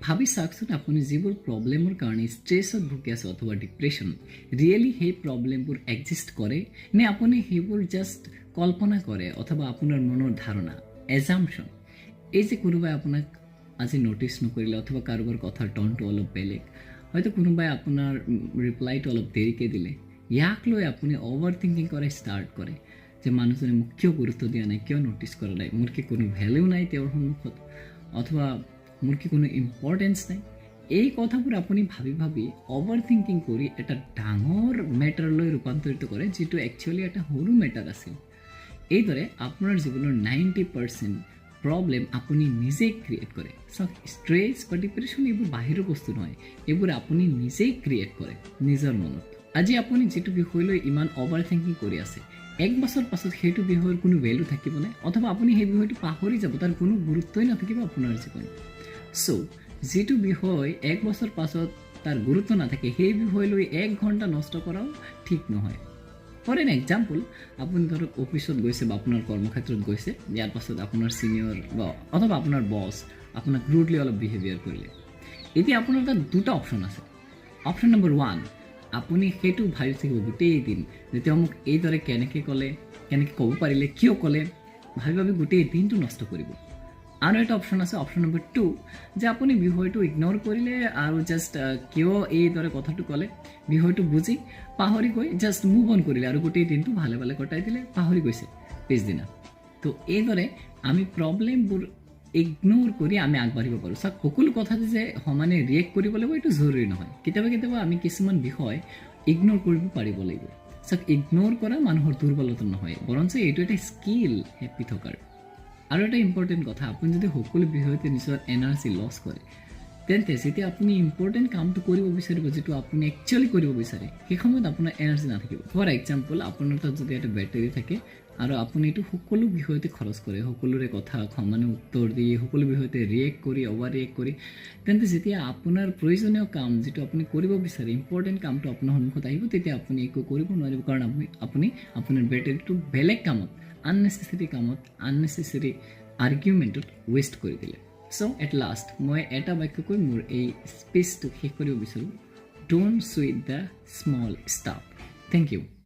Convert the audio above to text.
ভাবি চাওকচোন আপুনি যিবোৰ প্ৰব্লেমৰ কাৰণে ষ্ট্ৰেছত ভুগি আছে অথবা ডিপ্ৰেশ্যন ৰিয়েলি সেই প্ৰব্লেমবোৰ এক্সিষ্ট কৰে নে আপুনি সেইবোৰ জাষ্ট কল্পনা কৰে অথবা আপোনাৰ মনৰ ধাৰণা এজাম্পশ্যন। এই যে কোনোবাই আপোনাক আজি ন'টিছ নকৰিলে অথবা কাৰোবাৰ কথাৰ টনটো অলপ বেলেগ, হয়তো কোনোবাই আপোনাৰ ৰিপ্লাইটো অলপ দেৰিকৈ দিলে, ইয়াক লৈ আপুনি অভাৰ থিংকিং কৰা ষ্টাৰ্ট কৰে যে মানুহজনে মোক কিয় গুৰুত্ব দিয়া নাই, কিয় ন'টিছ কৰা নাই, মোৰ কি কোনো ভেলিউ নাই তেওঁৰ সন্মুখত, অথবা মোৰ কি কোনো ইম্পৰ্টেঞ্চ নাই। এই কথাবোৰ আপুনি ভাবি ভাবি অভাৰ থিংকিং কৰি এটা ডাঙৰ মেটাৰলৈ ৰূপান্তৰিত কৰে, যিটো একচুৱেলি এটা সৰু মেটাৰ আছিল। এইদৰে আপোনাৰ জীৱনৰ 90% প্ৰব্লেম আপুনি নিজেই ক্ৰিয়েট কৰে। চাওক, ষ্ট্ৰেছ বা ডিপ্ৰেশ্যন এইবোৰ বাহিৰৰ বস্তু নহয়, এইবোৰ আপুনি নিজেই ক্ৰিয়েট কৰে নিজৰ মনত। আজি আপুনি যিটো বিষয় লৈ ইমান অভাৰ থিংকিং কৰি আছে, এক বছৰ পাছত সেইটো বিষয়ৰ কোনো ভেলু থাকিবনে, অথবা আপুনি সেই বিষয়টো পাহৰি যাব, তাৰ কোনো গুৰুত্বই নাথাকিব আপোনাৰ জীৱনত। চ' যিটো বিষয় এক বছৰ পাছত তাৰ গুৰুত্ব নাথাকে, সেই বিষয় লৈ 1 ঘণ্টা নষ্ট কৰাও ঠিক নহয়। ফৰ এন এক্সাম্পল, আপুনি ধৰক অফিচত গৈছে বা আপোনাৰ কৰ্মক্ষেত্ৰত গৈছে, ইয়াৰ পাছত আপোনাৰ ছিনিয়ৰ বা অথবা আপোনাৰ বছ আপোনাক ৰুডলি অলপ বিহেভিয়াৰ কৰিলে। এতিয়া আপোনাৰ তাত দুটা অপশ্যন আছে। অপশ্যন নম্বৰ 1, আপুনি সেইটো ভাবি থাকিব গোটেই দিন যে তেওঁ মোক এইদৰে কেনেকৈ ক'লে, কেনেকৈ ক'ব পাৰিলে, কিয় ক'লে, ভাবি ভাবি গোটেই দিনটো নষ্ট কৰিব। আৰু এটা অপশ্যন আছে, অপশ্যন নম্বৰ 2, যে আপুনি বিষয়টো ইগন'ৰ কৰিলে আৰু জাষ্ট কিয় এইদৰে কথাটো ক'লে বিষয়টো বুজি পাহৰি গৈ জাষ্ট মুভ অন কৰিলে আৰু গোটেই দিনটো ভালে ভালে কটাই দিলে, পাহৰি গৈছে পিছদিনা। তো এইদৰে আমি প্ৰব্লেমবোৰ ইগন'ৰ কৰি আমি আগবাঢ়িব পাৰোঁ। চাওক, সকলো কথাতে যে সমানে ৰিয়েক্ট কৰিব লাগিব এইটো জৰুৰী নহয়। কেতিয়াবা কেতিয়াবা আমি কিছুমান বিষয় ইগন'ৰ কৰিব পাৰিব লাগিব। চাওক, ইগন'ৰ কৰা মানুহৰ দুৰ্বলতা নহয়, বৰঞ্চ এইটো এটা স্কিল হেপ্পী থকাৰ। আৰু এটা ইম্পৰ্টেণ্ট কথা, আপুনি যদি সকলো বিষয়তে নিজৰ এনাৰ্জি লছ কৰে, তেন্তে যেতিয়া আপুনি ইম্পৰ্টেণ্ট কামটো কৰিব বিচাৰিব, যিটো আপুনি একচুৱেলি কৰিব বিচাৰে, সেই সময়ত আপোনাৰ এনাৰ্জি নাথাকিব। ফৰ এক্সাম্পল, আপোনাৰ তাত যদি এটা বেটাৰী থাকে আৰু আপুনি এইটো সকলো বিষয়তে খৰচ কৰে, সকলোৰে কথা সমানে উত্তৰ দি, সকলো বিষয়তে ৰিয়েক্ট কৰি, অভাৰ ৰিয়েক্ট কৰি, তেন্তে যেতিয়া আপোনাৰ প্ৰয়োজনীয় কাম যিটো আপুনি কৰিব বিচাৰে, ইম্পৰ্টেণ্ট কামটো আপোনাৰ সন্মুখত আহিব, তেতিয়া আপুনি একো কৰিব নোৱাৰিব, কাৰণ আপুনি আপোনাৰ বেটাৰীটো বেলেগ কামত, আননেচেচেৰী কামত, আননেচেচেৰী আৰ্গুমেণ্টত ৱেষ্ট কৰি দিলে। চ' এট লাষ্ট মই এটা বাক্য কৈ মোৰ এই স্পেচটো শেষ কৰিব বিচাৰোঁ, don't sweat the small stuff. Thank U.